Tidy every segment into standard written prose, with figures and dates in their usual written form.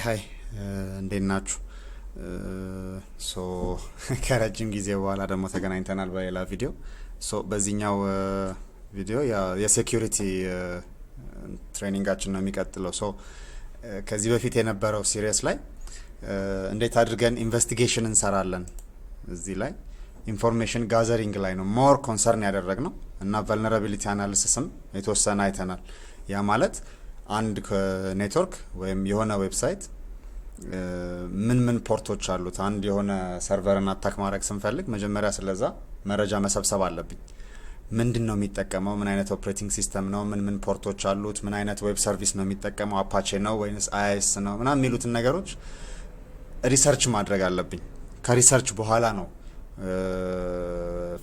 ሃይ እንዴት ናችሁ? ሶ ከረጅም ጊዜ በኋላ ደግሞ ተገናኝተናል በሌላ ቪዲዮ። ሶ በዚህኛው ቪዲዮ የሴኩሪቲ ትሬኒንጋችን ነው የሚቀጥለው። ሶ ከዚህ በፊት የነበረው ሲሪየስ ላይ እንዴት አድርገን ኢንቨስቲጌሽን እንሰራለን እዚህ ላይ ኢንፎርሜሽን ጋዘሪንግ ላይ ነው ሞር ኮንሰርን ያደረግነው እና ቨልነራቢሊቲ አናሊሲስም የተወሰነ አይተናል። ያ ማለት አንድ ኔትወርክ ወይም የሆነ ዌብሳይት ምን ፖርቶች አሉት። አንድ የሆነ ሰርቨርን አታክ ማድረግ ስንፈልግ መጀመሪያ ስለዛ መረጃ መሰብሰብ አለብኝ። ምንድነው የሚጠቀመው? ምን አይነት ኦፕሬቲንግ ሲስተም ነው? ምን ፖርቶች አሉት? ምን አይነት ዌብ ሰርቪስ ነው የሚጠቀመው? አፓቼ ነው ወይስ አይኤስ ነው? ምናምን የሚሉትን ነገሮች ሪሰርች ማድረግ አለብኝ። ከሪሰርች በኋላ ነው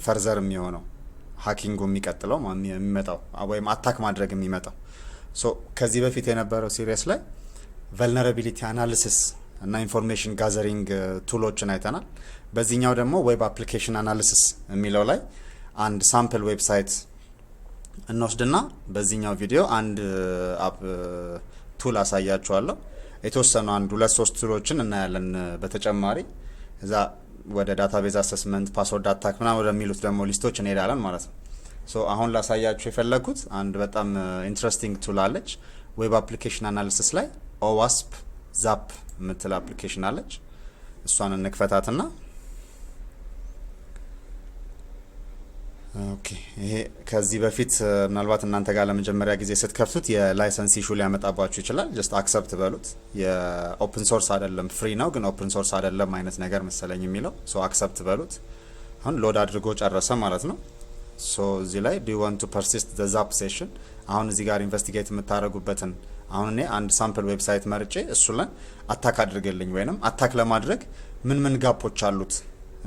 ፈርዘር የሚሆነው ሃኪንጉ የሚቀጥለው የሚመጣው ወይም አታክ ማድረግ የሚመጣው። ሶ ከዚህ በፊት የነበረው ሲሪየስ ላይ ቨልነራቢሊቲ አናሊሲስ እና ኢንፎርሜሽን ጋዘሪንግ ቱሎችን አይተናል። በዚህኛው ደግሞ ዌብ አፕሊኬሽን አናሊሲስ የሚለው ላይ አንድ ሳምፕል ዌብሳይት እንወስድና በዚህኛው ቪዲዮ አንድ ቱል አሳያችኋለሁ። የተወሰኑ አንድ 2-3 ቱሎችን እናያለን በተጨማሪ እዛ ወደ ዳታቤዝ አሰስመንት፣ ፓስወርድ አታክ ምናምን ወደሚሉት ደግሞ ሊስቶች እንሄዳለን ማለት ነው። ሶ አሁን ላሳያችሁ የፈለኩት አንድ በጣም ኢንትረስቲንግ ቱል አለች ዌብ አፕሊኬሽን አናሊሲስ ላይ OWASP ZAP የምትል አፕሊኬሽን አለች። እሷን እንክፈታትና ኦኬ ይሄ ከዚህ በፊት ምናልባት እናንተ ጋር ለመጀመሪያ ጊዜ ስትከፍቱት የላይሰንስ ኢሹ ሊያመጣባችሁ ይችላል። ጀስት አክሰፕት በሉት። የኦፕን ሶርስ አይደለም ፍሪ ነው ግን ኦፕን ሶርስ አይደለም አይነት ነገር መሰለኝ የሚለው። ሶ አክሰፕት በሉት። አሁን ሎድ አድርጎ ጨረሰ ማለት ነው። ሶ እዚህ ላይ do you want to persist the ZAP session አሁን እዚህ ጋር ኢንቨስቲጌት የምታደርጉበትን አሁን እኔ አንድ ሳምፕል ዌብሳይት መርጬ እሱ ላይ አታክ አድርገልኝ ወይንም አታክ ለማድረግ ምን ጋፖች አሉት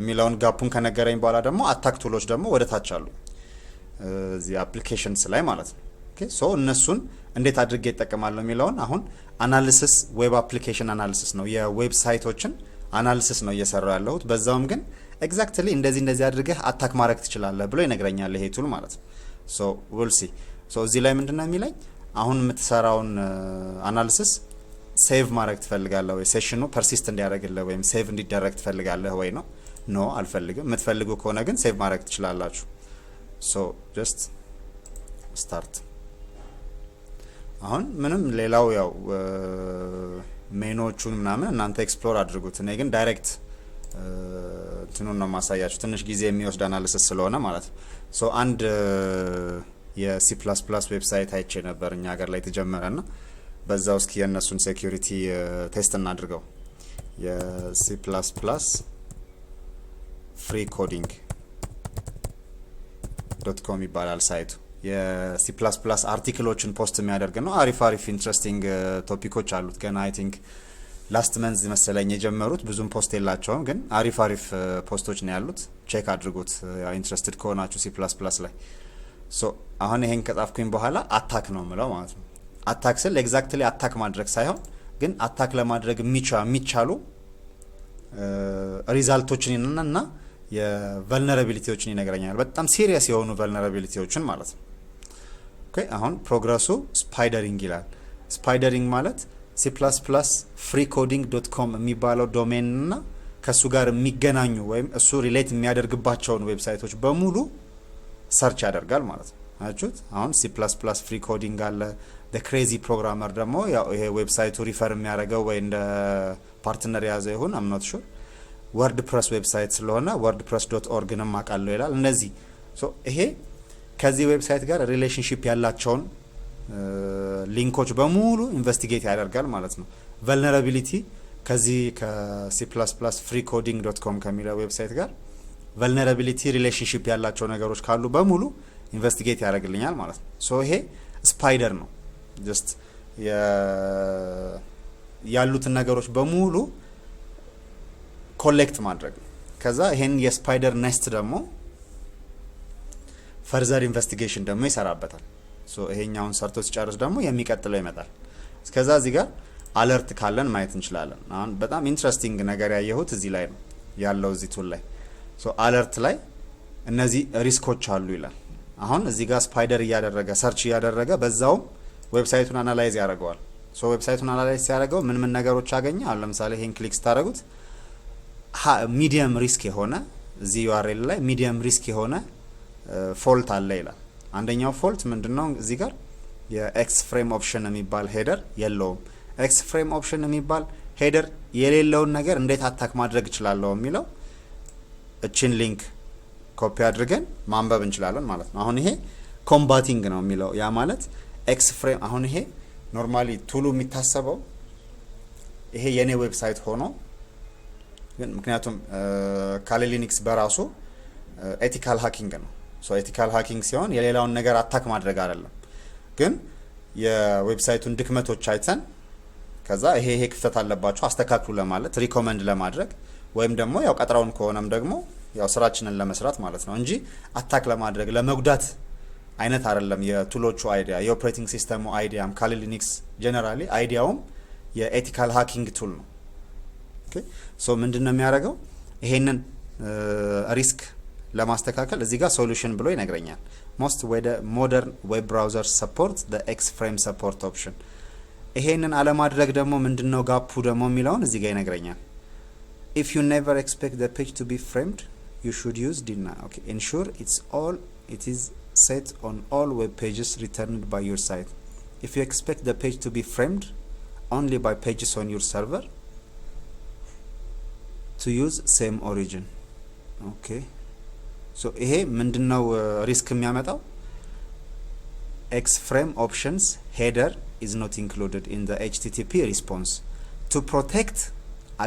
የሚለውን ጋፑን ከነገረኝ በኋላ ደግሞ አታክ ቱሎች ደግሞ ወደ ታች አሉ እዚህ አፕሊኬሽንስ ላይ ማለት ነው። ኦኬ ሶ እነሱን እንዴት አድርጌ እጠቀማለሁ የሚለውን አሁን አናሊሲስ ዌብ አፕሊኬሽን አናሊሲስ ነው የዌብሳይቶችን አናሊሲስ ነው እየሰራው ያለሁት። በዛውም ግን ኤግዛክትሊ እንደዚህ አድርገህ አታክ ማድረግ ትችላለህ ብሎ ይነግረኛል ይሄ ቱል ማለት ነው። ሶ ዊል ሲ ሶ እዚህ ላይ ምንድነው የሚለኝ አሁን የምትሰራውን አናሊሲስ ሴቭ ማድረግ ትፈልጋለህ ወይ ሴሽኑ ፐርሲስት እንዲያደርግልህ ወይም ሴቭ እንዲደረግ ትፈልጋለህ ወይ ነው። ኖ አልፈልግም። የምትፈልጉ ከሆነ ግን ሴቭ ማድረግ ትችላላችሁ። ሶ ጀስት ስታርት። አሁን ምንም ሌላው ያው ሜኖቹን ምናምን እናንተ ኤክስፕሎር አድርጉት። እኔ ግን ዳይሬክት እንትኑን ነው ማሳያችሁ ትንሽ ጊዜ የሚወስድ አናሊሲስ ስለሆነ ማለት ነው። ሶ አንድ የሲ++ ዌብሳይት አይቼ ነበር እኛ ሀገር ላይ ተጀመረና በዛው እስኪ የነሱን ሴኩሪቲ ቴስት እናድርገው። የሲ++ freecoding.com ይባላል ሳይቱ። የሲ++ አርቲክሎችን ፖስት የሚያደርግ ነው። አሪፍ ኢንትረስቲንግ ቶፒኮች አሉት። ገና አይ ቲንክ ላስት መንዝ መሰለኝ የጀመሩት ብዙም ፖስት የላቸውም ግን አሪፍ ፖስቶች ነው ያሉት። ቼክ አድርጉት ያው ኢንትረስትድ ከሆናችሁ ሲ++ ላይ። ሶ አሁን ይሄን ከጻፍኩኝ በኋላ አታክ ነው ምለው ማለት ነው። አታክ ስል ኤግዛክትሊ አታክ ማድረግ ሳይሆን ግን አታክ ለማድረግ የሚቻሉ ሪዛልቶችን እና የቨልነራቢሊቲዎችን ይነግረኛል። በጣም ሲሪየስ የሆኑ ቨልነራቢሊቲዎችን ማለት ነው። ኦኬ አሁን ፕሮግረሱ ስፓይደሪንግ ይላል። ስፓይደሪንግ ማለት C++ freecoding.com የሚባለው ዶሜን እና ከሱ ጋር የሚገናኙ ወይም እሱ ሪሌት የሚያደርግባቸውን ዌብሳይቶች በሙሉ ሰርች ያደርጋል ማለት ነው። አያችሁት? አሁን C++ freecoding አለ። the crazy programmer ደግሞ ያው ይሄ ዌብሳይቱ ሪፈር የሚያደርገው ወይ እንደ ፓርትነር ያዘ ይሁን I'm not sure wordpress ዌብሳይት ስለሆነ wordpress.org ነው ማቃለው ይላል። እነዚህ ሶ ይሄ ከዚህ ዌብሳይት ጋር ሪሌሽንሺፕ ያላቸውን ሊንኮች በሙሉ ኢንቨስቲጌት ያደርጋል ማለት ነው። ቨልነራቢሊቲ ከዚህ ከC++ freecoding.com ከሚለው ዌብሳይት ጋር ቨልነራቢሊቲ ሪሌሽንሺፕ ያላቸው ነገሮች ካሉ በሙሉ ኢንቨስቲጌት ያደርግልኛል ማለት ነው። ሶ ይሄ ስፓይደር ነው። ጀስት ያሉትን ነገሮች በሙሉ ኮሌክት ማድረግ ነው። ከዛ ይሄን የስፓይደር ኔስት ደግሞ ፈርዘር ኢንቨስቲጌሽን ደግሞ ይሰራበታል። ሶ ይሄኛውን ሰርቶ ሲጨርስ ደግሞ የሚቀጥለው ይመጣል። እስከዛ እዚህ ጋር አለርት ካለን ማየት እንችላለን። አሁን በጣም ኢንትረስቲንግ ነገር ያየሁት እዚህ ላይ ነው ያለው እዚህ ቱል ላይ። ሶ አለርት ላይ እነዚህ ሪስኮች አሉ ይላል። አሁን እዚህ ጋር ስፓይደር እያደረገ ሰርች እያደረገ በዛው ዌብሳይቱን አናላይዝ ያደርገዋል። ሶ ዌብሳይቱን አናላይዝ ሲያደርገው ምን ነገሮች አገኘ? አሁን ለምሳሌ ይሄን ክሊክ ስታደርጉት ሚዲየም ሪስክ የሆነ እዚህ ዩአርኤል ላይ ሚዲየም ሪስክ የሆነ ፎልት አለ ይላል። አንደኛው ፎልት ምንድነው? እዚህ ጋር የኤክስ ፍሬም ኦፕሽን የሚባል ሄደር የለውም። ኤክስ ፍሬም ኦፕሽን የሚባል ሄደር የሌለውን ነገር እንዴት አታክ ማድረግ እችላለሁ የሚለው እቺን ሊንክ ኮፒ አድርገን ማንበብ እንችላለን ማለት ነው። አሁን ይሄ ኮምባቲንግ ነው የሚለው ያ ማለት ኤክስ ፍሬም አሁን ይሄ ኖርማሊ ቱሉ የሚታሰበው ይሄ የኔ ዌብሳይት ሆኖ ግን ምክንያቱም ካሊ ሊነክስ በራሱ ኤቲካል ሃኪንግ ነው። ሶ ኤቲካል ሃኪንግ ሲሆን የሌላውን ነገር አታክ ማድረግ አይደለም፣ ግን የዌብሳይቱን ድክመቶች አይተን ከዛ ይሄ ክፍተት አለባቸው አስተካክሉ ለማለት ሪኮመንድ ለማድረግ ወይም ደግሞ ያው ቀጥራውን ከሆነም ደግሞ ያው ስራችንን ለመስራት ማለት ነው እንጂ አታክ ለማድረግ ለመጉዳት አይነት አይደለም። የቱሎቹ አይዲያ የኦፕሬቲንግ ሲስተሙ አይዲያም ካሊ ሊነክስ ጀነራሊ አይዲያውም የኤቲካል ሃኪንግ ቱል ነው። ኦኬ ሶ ምንድነው የሚያደርገው? ይሄንን ሪስክ ለማስተካከል እዚህ ጋር ሶሉሽን ብሎ ይነግረኛል። ሞስት ሞደርን ዌብ ብራውዘር ሰፖርት ዘ ኤክስ ፍሬም ሰፖርት ኦፕሽን። ይሄንን አለማድረግ ደግሞ ምንድነው ጋፑ ደግሞ የሚለውን እዚህ ጋር ይነግረኛል። if you never expect the page to be framed you should use deny. Okay, ensure it is set on all web pages returned by your site. If you expect the page to be framed only by pages on your server, to use same origin. Okay, so ይሄ ምንድነው ሪስክ የሚያመጣው? X frame options header is not included in the HTTP response to protect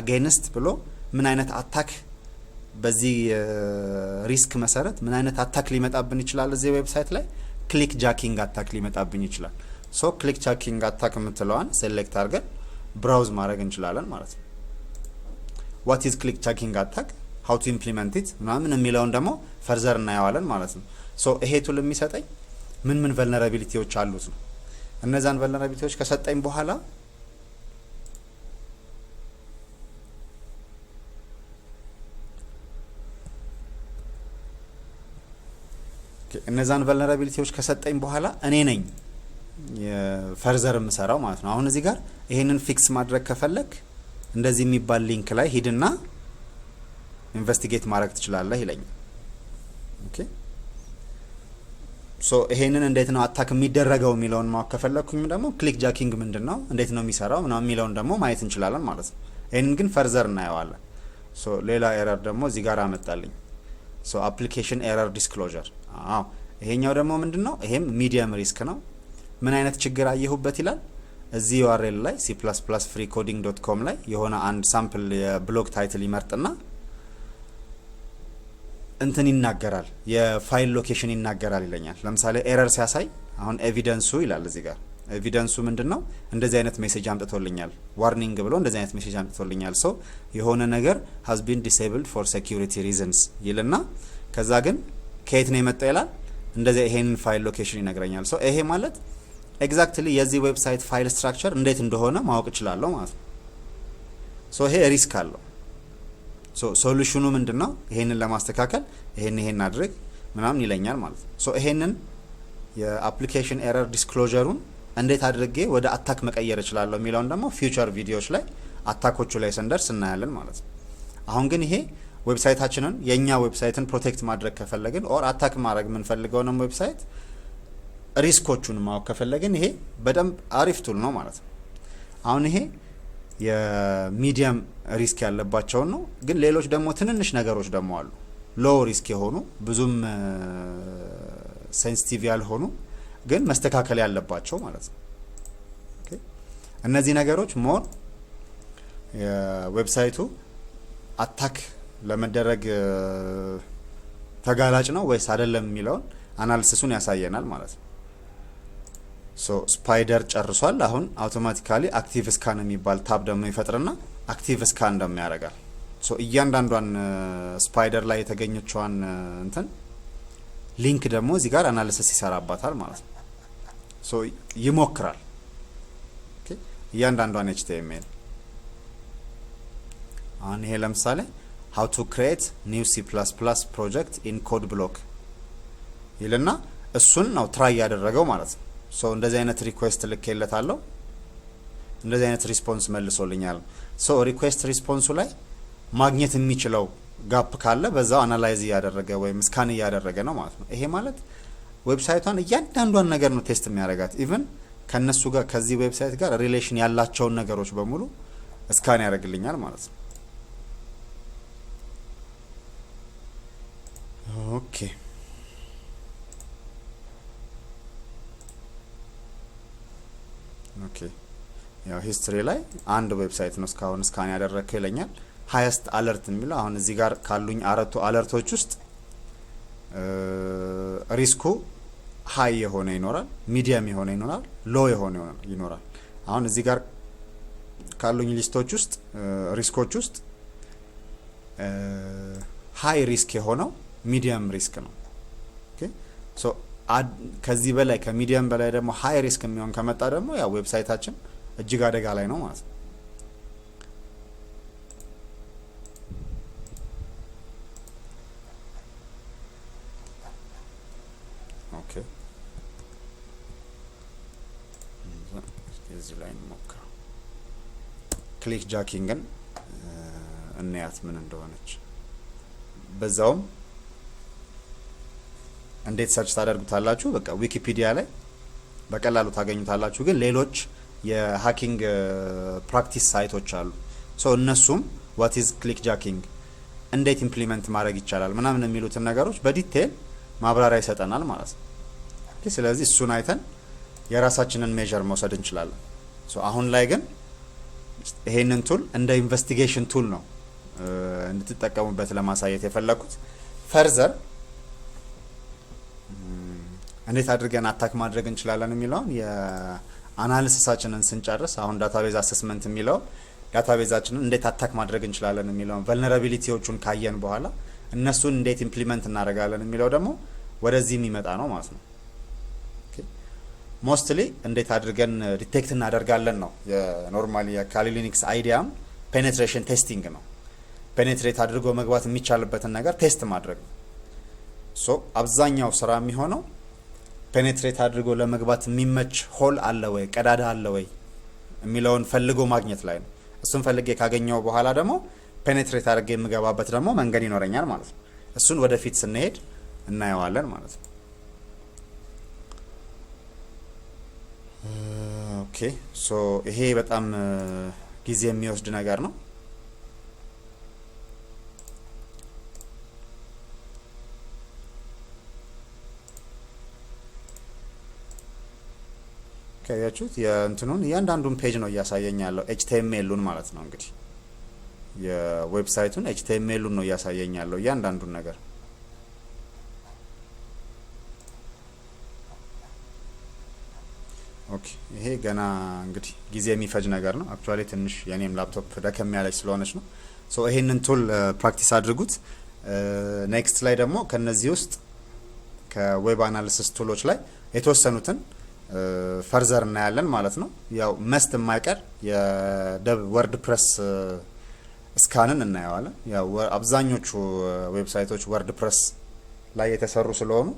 against ብሎ ምን አይነት አታክ በዚህ ሪስክ መሰረት ምን አይነት አታክ ሊመጣብን ይችላል? እዚህ ዌብሳይት ላይ ክሊክ ጃኪንግ አታክ ሊመጣብን ይችላል። ሶ ክሊክ ጃኪንግ አታክ የምትለዋን ሴሌክት አድርገን ብራውዝ ማድረግ እንችላለን ማለት ነው። what is click jacking attack, how to implement it ምናምን የሚለውን ደግሞ ፈርዘር እናየዋለን ማለት ነው። ሶ ይሄ ቱል የሚሰጠኝ ምን ቨልነራቢሊቲዎች አሉት ነው። እነዛን ቨልነራቢሊቲዎች ከሰጠኝ በኋላ እነዛን ቨልነራቢሊቲዎች ከሰጠኝ በኋላ እኔ ነኝ ፈርዘር የምሰራው ማለት ነው። አሁን እዚህ ጋር ይሄንን ፊክስ ማድረግ ከፈለክ እንደዚህ የሚባል ሊንክ ላይ ሂድና ኢንቨስቲጌት ማድረግ ትችላለህ ይለኛል። ኦኬ ሶ ይሄንን እንዴት ነው አታክ የሚደረገው የሚለውን ማወቅ ከፈለኩኝ ደግሞ ክሊክ ጃኪንግ ምንድነው እንዴት ነው የሚሰራው እና የሚለውን ደግሞ ማየት እንችላለን ማለት ነው። ይሄንን ግን ፈርዘር እናየዋለን። ሶ ሌላ ኤረር ደግሞ እዚህ ጋር አመጣልኝ። ሶ አፕሊኬሽን ኤረር ዲስክሎዠር ይሄኛው ደግሞ ምንድነው? ይሄም ሚዲየም ሪስክ ነው። ምን አይነት ችግር አየሁበት ይላል እዚህ ዩአርኤል ላይ c++freecoding.com ላይ የሆነ አንድ ሳምፕል የብሎግ ታይትል ይመርጥና እንትን ይናገራል፣ የፋይል ሎኬሽን ይናገራል ይለኛል። ለምሳሌ ኤረር ሲያሳይ አሁን ኤቪደንሱ ይላል እዚህ ጋር ኤቪደንሱ ምንድነው? እንደዚህ አይነት ሜሴጅ አምጥቶልኛል ዋርኒንግ ብሎ እንደዚህ አይነት ሜሴጅ አምጥቶልኛል። ሶ የሆነ ነገር has been disabled for security reasons ይልና ከዛ ግን ከየት ነው የመጣው ይላል እንደዚህ ይሄን ፋይል ሎኬሽን ይነግረኛል። ሶ ይሄ ማለት ኤግዛክትሊ የዚህ ዌብሳይት ፋይል ስትራክቸር እንዴት እንደሆነ ማወቅ እችላለሁ ማለት ነው። ሶ ይሄ ሪስክ አለው። ሶ ሶሉሽኑ ምንድነው? ይሄንን ለማስተካከል ይሄን አድርግ ምናምን ይለኛል ማለት ነው። ሶ ይሄንን የአፕሊኬሽን ኤረር ዲስክሎዠሩን እንዴት አድርጌ ወደ አታክ መቀየር እችላለሁ የሚለውን ደግሞ ፊውቸር ቪዲዮዎች ላይ አታኮቹ ላይ ሰንደርስ እናያለን ማለት ነው። አሁን ግን ይሄ ዌብሳይታችንን የኛ ዌብሳይትን ፕሮቴክት ማድረግ ከፈለግን ኦር አታክ ማድረግ ምን ፈልገው ነው ዌብሳይት ሪስኮቹን ማወቅ ከፈለግን ይሄ በደንብ አሪፍ ቱል ነው ማለት ነው። አሁን ይሄ የሚዲየም ሪስክ ያለባቸው ነው፣ ግን ሌሎች ደግሞ ትንንሽ ነገሮች ደግሞ አሉ ሎው ሪስክ የሆኑ ብዙም ሴንሲቲቭ ያልሆኑ ግን መስተካከል ያለባቸው ማለት ነው። ኦኬ እነዚህ ነገሮች ሞር የዌብሳይቱ አታክ ለመደረግ ተጋላጭ ነው ወይስ አይደለም የሚለውን አናሊሲሱን ያሳየናል ማለት ነው። ሶ ስፓይደር ጨርሷል። አሁን አውቶማቲካሊ አክቲቭ ስካን የሚባል ታብ ደግሞ ይፈጥርና አክቲቭ ስካን ደግሞ ያደርጋል። ሶ እያንዳንዷን ስፓይደር ላይ የተገኘችዋን እንትን ሊንክ ደግሞ እዚህ ጋር አናሊሲስ ይሰራባታል ማለት ነው። ሶ ይሞክራል። ኦኬ እያንዳንዷን HTML አሁን ይሄ ለምሳሌ how to create new C++ project in code block ይልና እሱን ነው ትራይ ያደረገው ማለት ነው። ሶ እንደዚህ አይነት ሪኩዌስት ልኬለታለሁ። እንደዚህ አይነት ሪስፖንስ መልሶልኛል ሶ ሪኩዌስት ሪስፖንሱ ላይ ማግኘት የሚችለው ጋፕ ካለ በዛው አናላይዝ ያደረገ ወይም ስካን ያደረገ ነው ማለት ነው ይሄ ማለት ዌብሳይቷን እያንዳንዷን ነገር ነው ቴስት የሚያደርጋት ኢቭን ከነሱ ጋር ከዚህ ዌብሳይት ጋር ሪሌሽን ያላቸውን ነገሮች በሙሉ ስካን ያደርግልኛል ማለት ነው ኦኬ ኦኬ ያው ሂስትሪ ላይ አንድ ዌብሳይት ነው እስካሁን ስካን ያደረከው ይለኛል ሃይስት አለርት የሚለው አሁን እዚህ ጋር ካሉኝ አራቱ አለርቶች ውስጥ ሪስኩ ሃይ የሆነ ይኖራል ሚዲየም የሆነ ይኖራል ሎ የሆነ ይኖራል አሁን እዚህ ጋር ካሉኝ ሊስቶች ውስጥ ሪስኮች ውስጥ ሃይ ሪስክ የሆነው ሚዲየም ሪስክ ነው ኦኬ ሶ ከዚህ በላይ ከሚዲየም በላይ ደግሞ ሃይ ሪስክ የሚሆን ከመጣ ደግሞ ያው ዌብሳይታችን እጅግ አደጋ ላይ ነው ማለት ነው ኦኬ እዚህ ላይ እንሞክረው ክሊክ ጃኪንግን እንያት ምን እንደሆነች በዛውም እንዴት ሰርች ታደርጉታላችሁ በቃ ዊኪፒዲያ ላይ በቀላሉ ታገኙታላችሁ ግን ሌሎች የሃኪንግ ፕራክቲስ ሳይቶች አሉ ሶ እነሱም what is click jacking እንዴት ኢምፕሊመንት ማድረግ ይቻላል ምናምን የሚሉትን ነገሮች በዲቴል ማብራሪያ ይሰጠናል ማለት ነው ኦኬ ስለዚህ እሱን አይተን የራሳችንን ሜጀር መውሰድ እንችላለን ሶ አሁን ላይ ግን ይሄንን ቱል እንደ ኢንቨስቲጌሽን ቱል ነው እንድትጠቀሙበት ለማሳየት የፈለኩት ፈርዘር እንዴት አድርገን አታክ ማድረግ እንችላለን የሚለውን የአናሊሲሳችንን ስንጨርስ አሁን ዳታቤዝ አሰስመንት የሚለው ዳታቤዛችንን እንዴት አታክ ማድረግ እንችላለን የሚለውን ቨልነራቢሊቲዎቹን ካየን በኋላ እነሱን እንዴት ኢምፕሊመንት እናደርጋለን የሚለው ደግሞ ወደዚህ የሚመጣ ነው ማለት ነው ኦኬ ሞስትሊ እንዴት አድርገን ዲቴክት እናደርጋለን ነው የኖርማሊ የካሊ ሊነክስ አይዲያም ፔኔትሬሽን ቴስቲንግ ነው ፔኔትሬት አድርጎ መግባት የሚቻልበትን ነገር ቴስት ማድረግ ነው ሶ አብዛኛው ስራ የሚሆነው ፔኔትሬት አድርጎ ለመግባት የሚመች ሆል አለ ወይ ቀዳዳ አለ ወይ የሚለውን ፈልጎ ማግኘት ላይ ነው እሱን ፈልጌ ካገኘው በኋላ ደግሞ ፔኔትሬት አድርጌ የምገባበት ደግሞ መንገድ ይኖረኛል ማለት ነው እሱን ወደፊት ስንሄድ እናየዋለን ማለት ነው ኦኬ ሶ ይሄ በጣም ጊዜ የሚወስድ ነገር ነው ከያችሁት የእንትኑን እያንዳንዱን ፔጅ ነው እያሳየኝ ያለው HTML-ን ማለት ነው እንግዲህ የዌብሳይቱን HTML-ን ነው እያሳየኝ ያለው እያንዳንዱን ነገር ኦኬ ይሄ ገና እንግዲህ ጊዜ የሚፈጅ ነገር ነው አክቹአሊ ትንሽ የኔም ላፕቶፕ ደከም ያለች ስለሆነች ነው ሶ ይሄንን ቱል ፕራክቲስ አድርጉት ኔክስት ላይ ደግሞ ከነዚህ ውስጥ ከዌብ አናሊሲስ ቱሎች ላይ የተወሰኑትን ፈርዘር እናያለን ማለት ነው ያው መስት የማይቀር የወርድፕሬስ ስካንን እናየዋለን ያው አብዛኞቹ ዌብሳይቶች ወርድፕሬስ ላይ የተሰሩ ስለሆኑ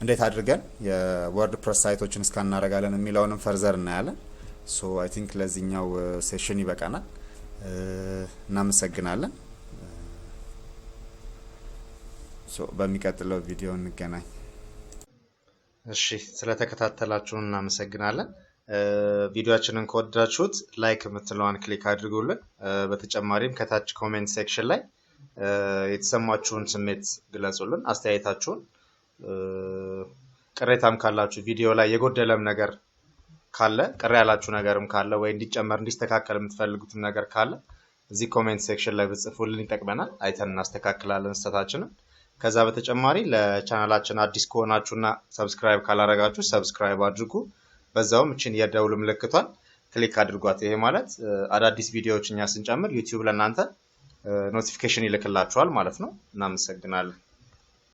እንዴት አድርገን የወርድፕሬስ ሳይቶችን ስካን እናደርጋለን የሚለውንም ፈርዘር እናያለን ሶ አይ ቲንክ ለዚህኛው ሴሽን ይበቃናል እናመሰግናለን ሶ በሚቀጥለው ቪዲዮ እንገናኝ እሺ ስለተከታተላችሁን እናመሰግናለን ቪዲዮአችንን ከወደዳችሁት ላይክ የምትለዋን ክሊክ አድርጉልን በተጨማሪም ከታች ኮሜንት ሴክሽን ላይ የተሰማችሁን ስሜት ግለጹልን አስተያየታችሁን ቅሬታም ካላችሁ ቪዲዮ ላይ የጎደለም ነገር ካለ ቅሬ ያላችሁ ነገርም ካለ ወይ እንዲጨመር እንዲስተካከል የምትፈልጉትም ነገር ካለ እዚህ ኮሜንት ሴክሽን ላይ ብጽፉልን ይጠቅመናል አይተን እናስተካክላለን ስህተታችንን ከዛ በተጨማሪ ለቻናላችን አዲስ ከሆናችሁና ሰብስክራይብ ካላረጋችሁ ሰብስክራይብ አድርጉ በዛውም እቺን የደውል ምልክቷን ክሊክ አድርጓት ይሄ ማለት አዳዲስ ቪዲዮዎችኛ ስንጨምር ዩቲዩብ ለእናንተ ኖቲፊኬሽን ይልክላችኋል ማለት ነው እናመሰግናለን